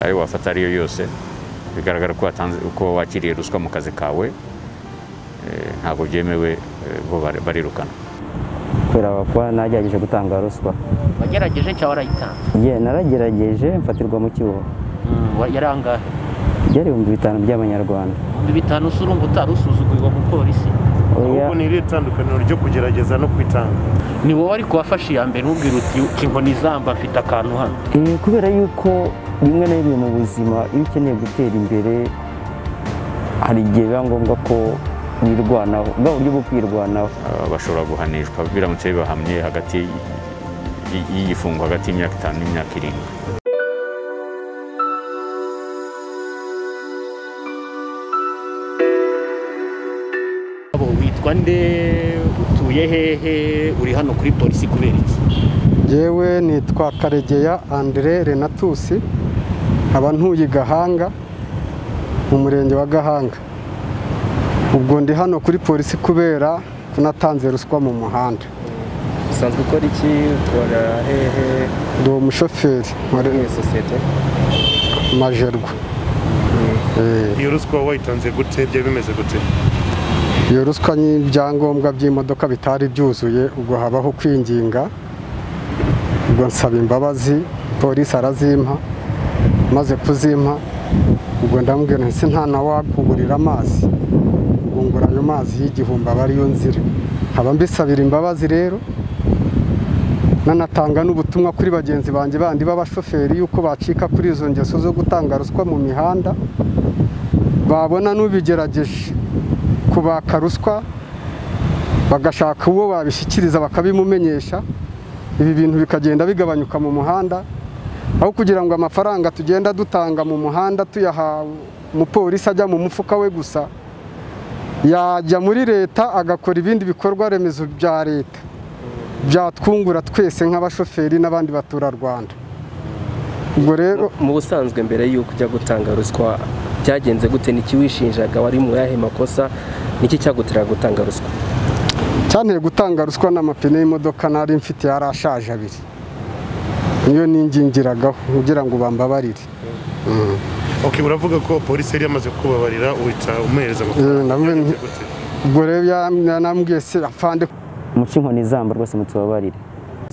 ayo wafata ariyo yose bigaragara ko watanze uko wakiriye ruswa mu kazi kawe ntabwo byemewe bo barirukana. Kubera ko nagerageje gutanga ruswa. Wagerageje cyangwa warayitanze? Naragerageje mfatirwa mu cyuho. Yarangahe? Byari 5,000 by'amanyarwanda. 5,000 surumva utarusuzugurwa mu polisi? Ubwo ni itandukaniro ryo kugerageza no kwitanga. Ni wowe ari kubafasha iya mbere n'ubwira uti inkoni zamba afite akantu hano? Kubera yuko rimwe na rimwe mu buzima iyo ukeneye gutera imbere hari igihe biba ngombwa ko wirwanaho, bwa buryo bwo kwirwanaho. Bashobora guhanishwa biramutse bibahamye hagati y'igifungo hagati y'imyaka 5 n'imyaka 7. Witwa nde, utuye hehe, uri hano kuri polisi kubera iki? Jewe nitwa Karegeya Andre Renatus, aba ntuye Gahanga mu murenge wa Gahanga. Ubwo ndi hano kuri polisi kubera kunatanze ruswa mu muhanda. Usanzwe ukora iki? Ukora hehe? Ndi umushoferi muri sosiyete Majerwa. Iyo ruswa wayitanze gute, byo bimeze gute? Iyo ruswa n'ibyangombwa by'imodoka bitari byuzuye, ubwo habaho kwinginga, ubwo nsaba imbabazi, polisi arazimpa, maze kuzimpa ubwo ndamubwira nti nta na wakugurira amazi, ngura ayo mazi y'igihumbi aba ariyo nzira. Haba mbisabira imbabazi rero, nanatanga n'ubutumwa kuri bagenzi banjye bandi b'abashoferi yuko bacika kuri izo ngeso zo gutanga ruswa mu mihanda, babona n'ubigerageje kubaka ruswa bagashaka uwo babishyikiriza bakabimumenyesha, ibi bintu bikagenda bigabanyuka mu muhanda, aho kugira ngo amafaranga tugenda dutanga mu muhanda tuyaha umupolisi ajya mu mufuka we gusa, yajya muri leta agakora ibindi bikorwa remezo bya leta byatwungura twese nk'abashoferi n'abandi baturarwanda. Ubwo rero mu busanzwe mbere y'uko ujya gutanga ruswa byagenze gute? Niki wishinjaga? Wari mu yahe makosa? Niki cyagutera gutanga ruswa? Cyanteye gutanga ruswa n'amapine y'imodoka nari mfite yarashaje 2. Niyo ningingiragaho kugira ngo bambabarire. Okay, uravuga ko polisi yari yamaze kubabarira uhita umuhereza amafaranga. Ubwo rero yanambwiye se afande muci inkoni zamba rwose mutubabarire.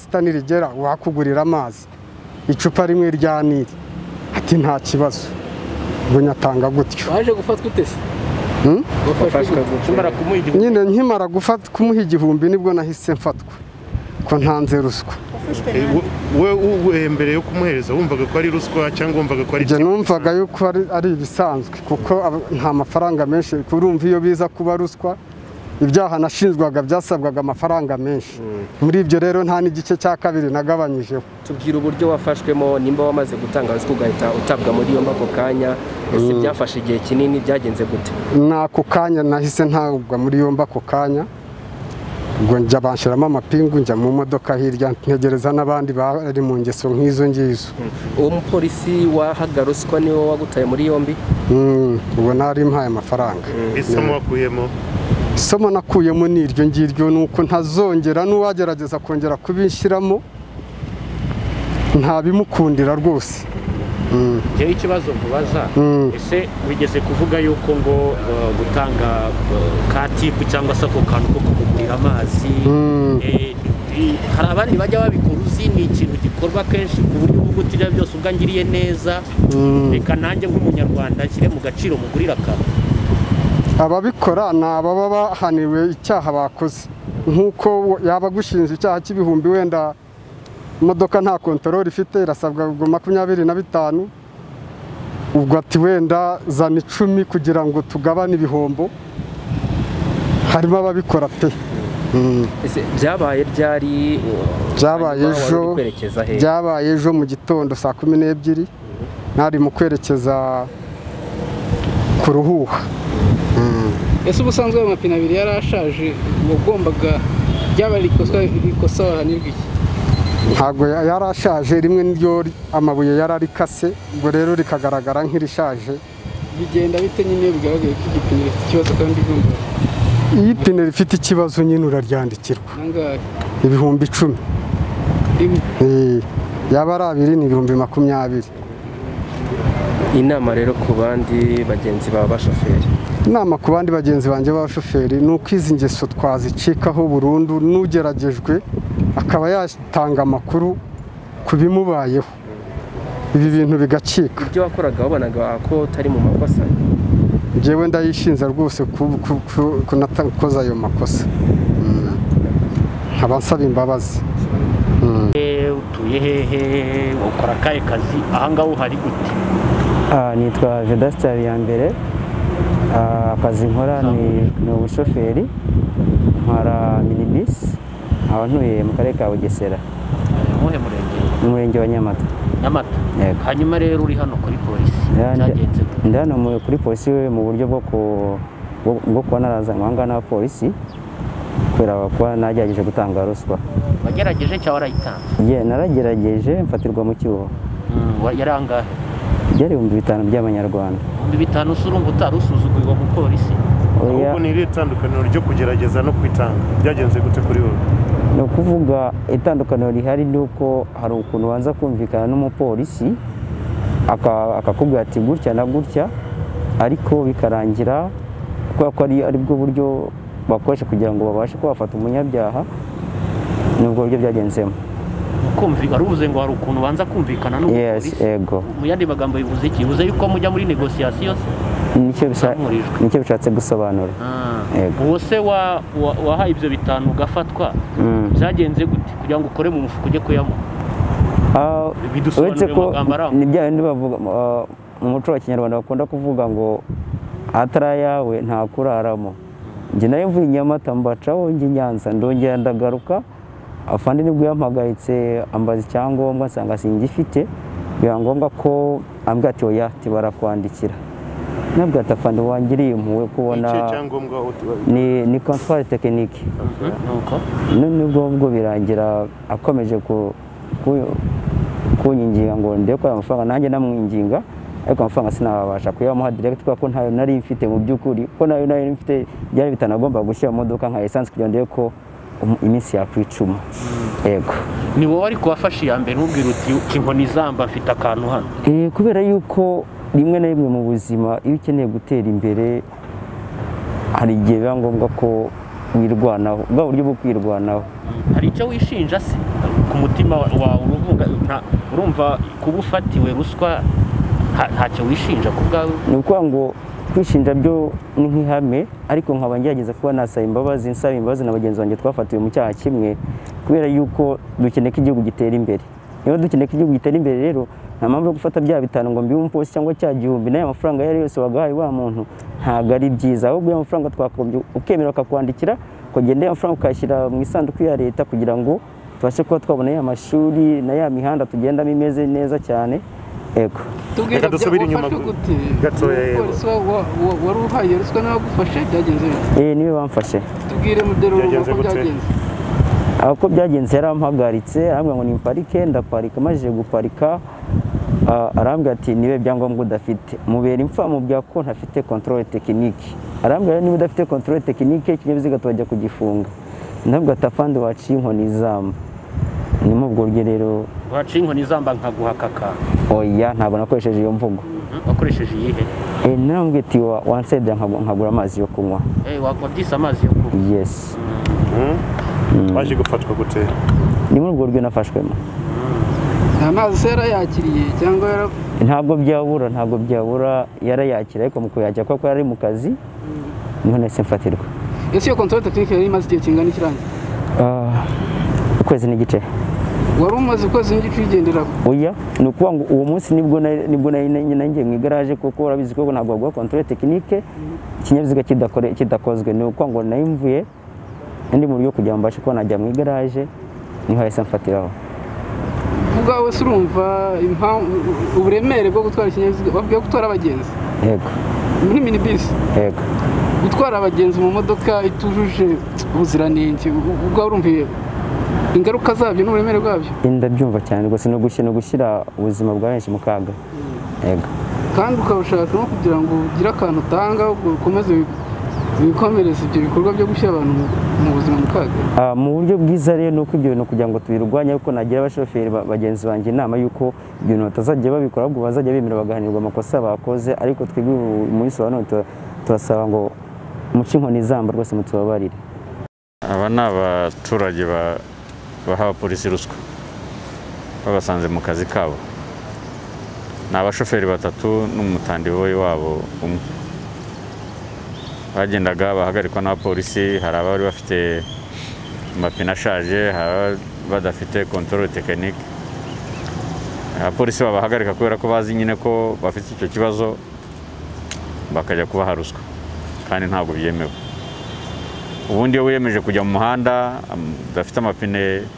Sitanirigera wakugurira amazi icupa rimwe rya Nili. Ati nta kibazo. Ngo nyatanga gutyo. Waje gufatwa utese? Nyine nkimara kumuha igihumbi nibwo nahise mfatwa ko ntanze ruswa. Wewe mbere yo kumuhereza wumvaga ko ari ruswa cyangwa wumvaga ko ari? Je numvaga yuko ari ibisanzwe kuko nta mafaranga menshi, kurumva iyo biza kuba ruswa ibyaha nashinzwaga byasabwaga amafaranga menshi. Muri ibyo rero nta n'igice cya kabiri nagabanyijeho. Tubwira uburyo wafashwemo, nimba wamaze gutanga ruswa ugahita utabwa muri yombi ako kanya, ese byafashe igihe kinini, byagenze gute? Nako kanya nahise ntabwa muri yombi ako kanya, ubwo njya banshiramo amapingu, njya mu modoka hirya ntegereza n'abandi bari mu ngeso nk'izo ngizo. Uwo mupolisi wahaga ruswa niwe wagutaye muri yombi? Ubwo nari mpaye amafaranga. Isomo wakuyemo? Isomo nakuyemo ni iryo ngiryo, nuko ntazongera n'uwagerageza kongera kubinshyiramo ntabimukundira rwose. Jewe ikibazo kubaza, ese wigeze kuvuga yuko ngo gutanga katipu cyangwa se ako kantu ko kugurira amazi, hari abandi bajya babikora uzi ni ikintu gikorwa kenshi ku buryo bw'utira byose ubwangiriye neza, reka nanjye nk'umunyarwanda nshyire mu gaciro mugurira akantu? Ababikora ni ababa bahaniwe icyaha bakoze, nk'uko yaba gushinja icyaha cy'ibihumbi, wenda imodoka nta kontorori ifite irasabwa 25, ubwo ati wenda zana 10 kugira ngo tugabane ibihombo, harimo ababikora pe. Byabaye ryari? Byabaye ejo mu gitondo saa 12 nari mu kwerekeza ku Ruhuha. Ese ubusanzwe amapine 2 yarashaje, ugombaga byaba ikosa wahanirwa iki? Ntabwo yarashaje, rimwe niryo amabuye yararikase, ubwo rero rikagaragara nk'irishaje. Bigenda bite nyine bigaragaye ko igipine rifite ikibazo kandi igomba? Iyi ipine rifite ikibazo nyine uraryandikirwa. Nangahe? Ibihumbi 10. Yaba ari 2 ni 20. inama rero ku bandi bagenzi baba bashoferi. inama ku bandi bagenzi banjye b'abashoferi ni uko izi ngeso twazicikaho burundu, n'ugeragejwe akaba yatanga amakuru ku bimubayeho, ibi bintu bigacika. Ibyo wakoraga wabonaga ko utari mu makosa? Njyewe ndayishinza rwose kunatakoza ayo makosa, nkaba nsaba imbabazi. Utuye hehe, ukora akahe kazi, ahangaha uhari gute? Nitwa Vedaste Habiyambere. Akazi nkora ni ubushoferi, nkora minibus, aho ntuye mu karere ka Bugesera. Muhe murenge? Mu murenge wa Nyamata. Nyamata. Hanyuma rero uri hano kuri polisi, byagenze gute? Ndi hano kuri polisi mu buryo bwo kuba narazanywe aha ngaha n'abapolisi kubera kuba nagerageje gutanga ruswa. Wagerageje cyangwa warayitanze? Naragerageje mfatirwa mu cyuho. Yari angahe? Byari 5,000 by'amanyarwanda. 5,000 surumva utarusuzugurirwa mu polisi? Ubwo ni iri itandukaniro ryo kugerageza no kwitanga, byagenze gute kuri wowe? Ni ukuvuga itandukaniro rihari ni uko hari ukuntu wanza kumvikana n'umupolisi akakubwira ati gutya na gutya, ariko bikarangira kubera ko ari bwo buryo bakoresha kugira ngo babashe kubafata umunyabyaha, nubwo buryo byagenzemo. Kumvikana uruvuze ngo hari ukuntu banza kumvikana n'umupolisi? Yes, ego. Mu yandi magambo bivuze iki? Bivuze yuko mujya muri negociation? Nicyo bishatse gusobanura. Uwo se wahaye ibyo 5 ugafatwa, byagenze gute kugira ngo ukore mu mufuko ujye kuyamuha? Uretse ko ni bya bindi bavuga mu muco wa Kinyarwanda bakunda kuvuga ngo atarayawe nta kuraramo. Njye nayo mvuye Nyamata mbacaho njye Nyanza, ndongera ndagaruka, afande nibwo yampagaritse ambaza icyangombwa nsanga singifite, biba ngombwa ko ambwira ati oya barakwandikira. Nabwo atafande wangiriye impuhwe kubona ni contrôle technique. Nubwo birangira akomeje kunyinginga ngo ndebe ko amafaranga nanjye namwinginga, ariko amafaranga sinabasha kuyamuha direct kuko ntayo nari mfite mu by'ukuri, ko nayo nari mfite byari bitanagomba gushyira mu modoka nka essence kugira ndebe ko iminsi yakwicuma. Yego. Ni wowe ariko wafashe iya mbere ntubwire uti inkoni zamba mfite akantu hano? Kubera yuko rimwe na rimwe mu buzima iyo ukeneye gutera imbere hari igihe biba ngombwa ko wirwanaho, bwa buryo bwo kwirwanaho. Hari icyo wishinja se ku mutima wawe urumva kuba ufatiwe ruswa ntacyo wishinja ku bwawe? Ni ukuvuga ngo kwishinja byo ni nk'ihame, ariko nkaba ngerageza kuba nasaba imbabazi na bagenzi banjye twafatiwe mu cyaha kimwe, kubera yuko dukeneye ko igihugu gitera imbere. Niba dukeneye ko igihugu gitera imbere rero nta mpamvu yo gufata bya 5 ngo mbibe umupolisi cyangwa cya 1000 n'aya mafaranga yari yose wagahaye wa muntu, ntabwo ari byiza. Ahubwo ya mafaranga twakombye ukemera akakwandikira kugenda ya mafaranga ukayashyira mu isanduku ya leta kugira ngo tubashe kuba twabona ya mashuri na ya mihanda tugendamo imeze neza cyane. Ego. Reka dusubire inyuma gatoya. Polisi wari uhaye ruswa n'abagufashe byagenze bite? Niwe bamfashe. Tubwire mudero uko byagenze. Uko byagenze yarampagaritse arambwira ngo nimparike, ndaparika, maze guparika arambwira ati nibe byangombwa udafite, mubera impfa mu bya ko ntafite contrôle technique. Arambwira niba udafite contrôle technique ikinyabiziga tubajya kugifunga. Ntabwo atafande waciye inkoni zamba. Ni mu bwo rero waciye inkoni zamba nkaguhakaka? Oya, ntabwo nakoresheje iyo mvugo. Wakoresheje iyihe? Narambwiye ati wansebya nkagura amazi yo kunywa. Wabyise amazi yo kunywa? Yes. Waje gufatwa gute? Ni muri ubwo ryo nafashwemo. Amazi se yarayakiriye cyangwa ntabwo byabura yarayakira, ariko mu kuyakira kuko yari mu kazi niho nahise mfatirwa. Ese iyo contrôle technique yari imaze igihe kingana ikirangiye? Ukwezi n'igice. Wari umaze ukwezi n'igice uyigenderaho? Oya, ni ukuvuga ngo uwo munsi nibwo nanjye mu igaraje, kuko urabizi ko ntabwo bagwa contrôle technique ikinyabiziga kidakozwe. Ni ukuvuga ngo nayo mvuye ndi mu buryo kugira ngo mbashe kuba najya mu igaraje, niho hahise mfatiraho. Ubwawe se urumva uburemere bwo gutwara ikinyabiziga babwiye gutwara abagenzi? Yego. Muri minibus? Yego. Gutwara abagenzi mu modoka itujuje ubuziranenge, ubwawe urumviye ingaruka zabyo n'uburemere bwabyo? Ndabyumva cyane rwose, no gushyira ubuzima bwa benshi mu kaga. Yego. Kandi ukabashaka no kugira ngo ugire akantu utanga ukomeze ibikomereza ibyo bikorwa byo gushyira abantu mu buzima mu kaga. Mu buryo bwiza rero nuko ibyo bintu kugira ngo tubirwanye, ariko nagira abashoferi bagenzi banjye inama y'uko ibyo bintu batazajya babikora, ahubwo bazajya bemera bagahanirwa amakosa bakoze. Ariko twebwe muri Sobanuro turasaba ngo muce inkoni izamba rwose mutubabarire. Aba ni abaturage baha abapolisi ruswa babasanze mu kazi kabo. Ni abashoferi batatu n'umutandiboyi wabo umwe. Bagendaga bahagarikwa n'abapolisi, hari abari bafite amapine ashaje, hari badafite controle technique. Abapolisi babahagarika kubera ko bazi nyine ko bafite icyo kibazo, bakajya kubaha ruswa kandi ntabwo byemewe. Ubundi iyo wiyemeje kujya mu muhanda udafite amapine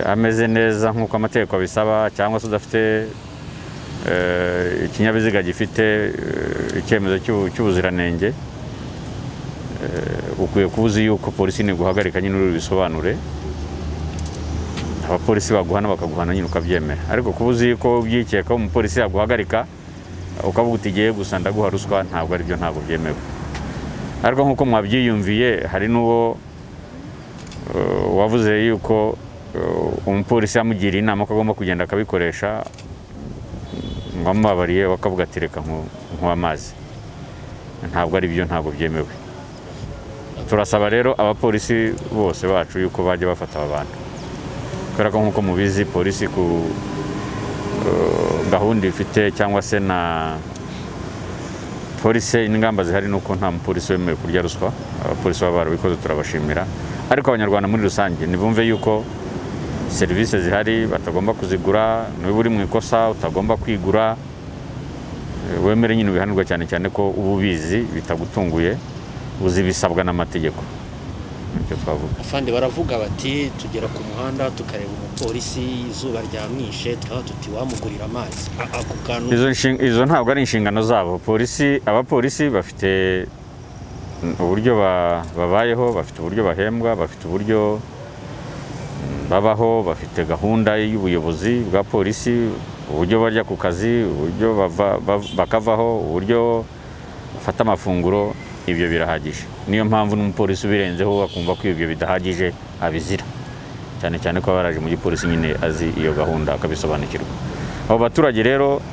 ameze neza nk'uko amategeko abisaba, cyangwa se udafite ikinyabiziga gifite icyemezo cy'ubuziranenge, ukwiye kubuza yuko polisi niguhagarika nyine uri bisobanure, abapolisi baguhana bakaguhana nyine ukabyemera. Ariko kubuza yuko ubyikeka umupolisi yaguhagarika ukavuga uti giye gusa ndaguha ruswa, ntabwo ari byo, ntabwo byemewe. Ariko nk'uko mwabyiyumviye, hari n'uwo wavuze yuko umupolisi yamugiriye inama ko agomba kugenda akabikoresha, ngo amubabariye wakavuga ati reka nkuwa amazi. Ntabwo ari byo, ntabwo byemewe. Turasaba rero abapolisi bose bacu yuko bajya bafata aba bantu, kubera ko nk'uko mubizi polisi ku gahunda ifite cyangwa se na polisi n'ingamba zihari nuko nta mupolisi wemewe kurya ruswa. Abapolisi baba barabikoze turabashimira, ariko abanyarwanda muri rusange nibumve yuko serivisi zihari batagomba kuzigura. Niba uri mu ikosa utagomba kwigura, wemere nyine ubihanirwa, cyane cyane ko uba ubizi bitagutunguye, uzi bisabwa n'amategeko. Nicyo twavuga. Afande baravuga bati tugera ku muhanda tukareba umupolisi izuba ryamwishe tukaba tuti wamugurira amazi. Ako kantu izo ntabwo ari inshingano zabo. Abapolisi bafite uburyo babayeho, bafite uburyo bahembwa, bafite uburyo babaho, bafite gahunda y'ubuyobozi bwa polisi, uburyo barya ku kazi, uburyo bakavaho, uburyo bafata amafunguro. Ibyo birahagije. Niyo mpamvu n'umupolisi ubirenzeho akumva ko ibyo bidahagije abizira, cyane cyane ko baraje mu gipolisi nyine azi iyo gahunda akabisobanukirwa. Abo baturage rero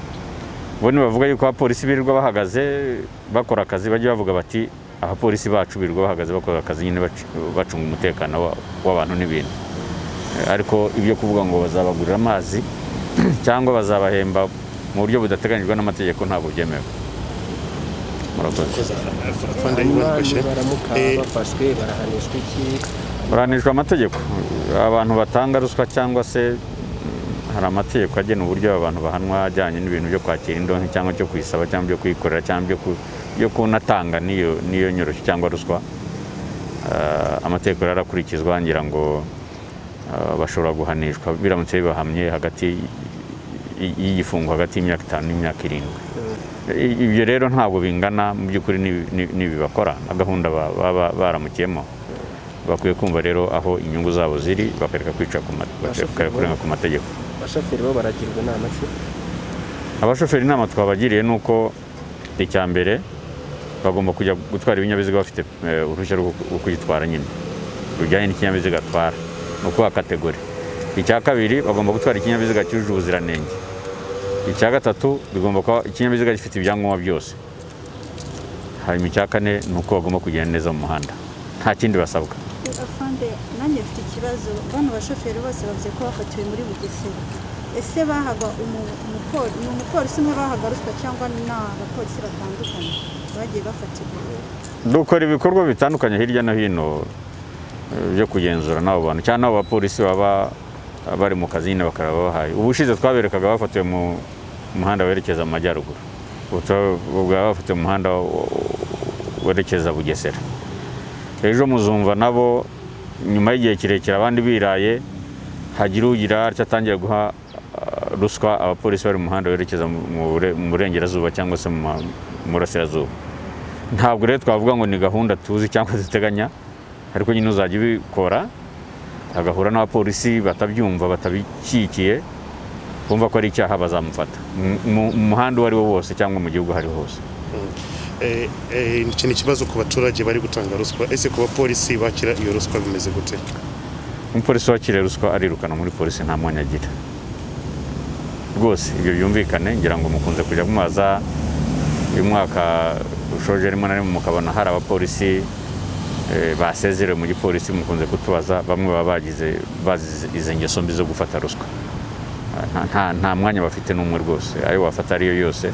bo bavuga yuko abapolisi birirwa bahagaze bakora akazi, bajya bavuga bati abapolisi bacu birirwa bahagaze bakora akazi nyine bacunga umutekano w'abantu n'ibintu. Ariko ibyo kuvuga ngo bazabagurira amazi cyangwa bazabahemba mu buryo budateganyijwe n'amategeko ntabwo byemewe. Barahanishwa amategeko. Abantu batanga ruswa cyangwa se hari amategeko agena uburyo abantu bahanwa ajyanye n'ibintu byo kwakira indonke cyangwa cyo kuyisaba cyangwa byo kuyikorera cyangwa byo kunatanga niyo nyoroshyo cyangwa ruswa. Amategeko yarakurikizwa, ngira ngo bashobora guhanishwa biramutse bibahamye hagati y'igifungo hagati y'imyaka 5 n'imyaka 7. Ibyo rero ntabwo bingana mu by'ukuri n'ibi bakora na gahunda baba baramukiyemo. Bakwiye kumva rero aho inyungu zabo ziri, bakareka kwica kurenga ku mategeko. Abashoferi bo baragirwa inama se? Abashoferi inama twabagiriye nuko icya mbere bagomba kujya gutwara ibinyabiziga bafite uruhushya rwo kugitwara nyine rujyanye n'ikinyabiziga atwara, nuko kategori. Icya kabiri bagomba gutwara ikinyabiziga cyujuje ubuziranenge. Icya gatatu bigomba kuba ikinyabiziga gifite ibyangombwa byose. Hanyuma icya kane nuko bagomba kugenda neza mu muhanda, nta kindi basabwa. Afande, nanjye mfite ikibazo. Bano bashoferi bose bavuze ko bafatiwe muri Bugesera. Ese bahaga umupolisi umwe bahaga ruswa cyangwa n'abapolisi batandukanye bagiye bafatirwa? Dukora ibikorwa bitandukanye hirya no hino byo kugenzura n'abo bantu, cyane abo bapolisi baba bari mu kazi nyine bakaraba bahaye. Ubushize twaberekaga bafatiwe mu muhanda werekeza mu majyaruguru, ubwo bafatiwe mu muhanda werekeza Bugesera. Ejo muzumva nabo nyuma y'igihe kirekire abandi biraye, hagira ugira atangiye guha ruswa abapolisi bari mu muhanda werekeza mu burengerazuba cyangwa se mu burasirazuba. Ntabwo rero twavuga ngo ni gahunda tuzi cyangwa duteganya, ariko nyine uzajya ubikora agahura n'abapolisi batabyumva batabikikiye, bumva ko ari icyaha bazamufata mu muhanda uwo ari wo wose cyangwa mu gihugu hari hose. iki ni ikibazo ku baturage bari gutanga ruswa, ese ku bapolisi bakira iyo ruswa bimeze gute? umupolisi wakiriye ruswa arirukana muri polisi, nta mwanya agira rwose. Ibyo byumvikane, ngira ngo mukunze kujya mumaza uyu mwaka ushoje rimwe na rimwe mukabona hari abapolisi basezerewe mu gipolisi, mukunze kutubaza, bamwe baba bazize izo ngeso mbi zo gufata ruswa. Nta mwanya bafite n'umwe rwose, ayo wafata ariyo yose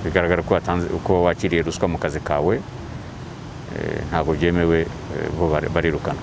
bigaragara ko watanze uko wakiriye ruswa mu kazi kawe, ntabwo byemewe, bo barirukana.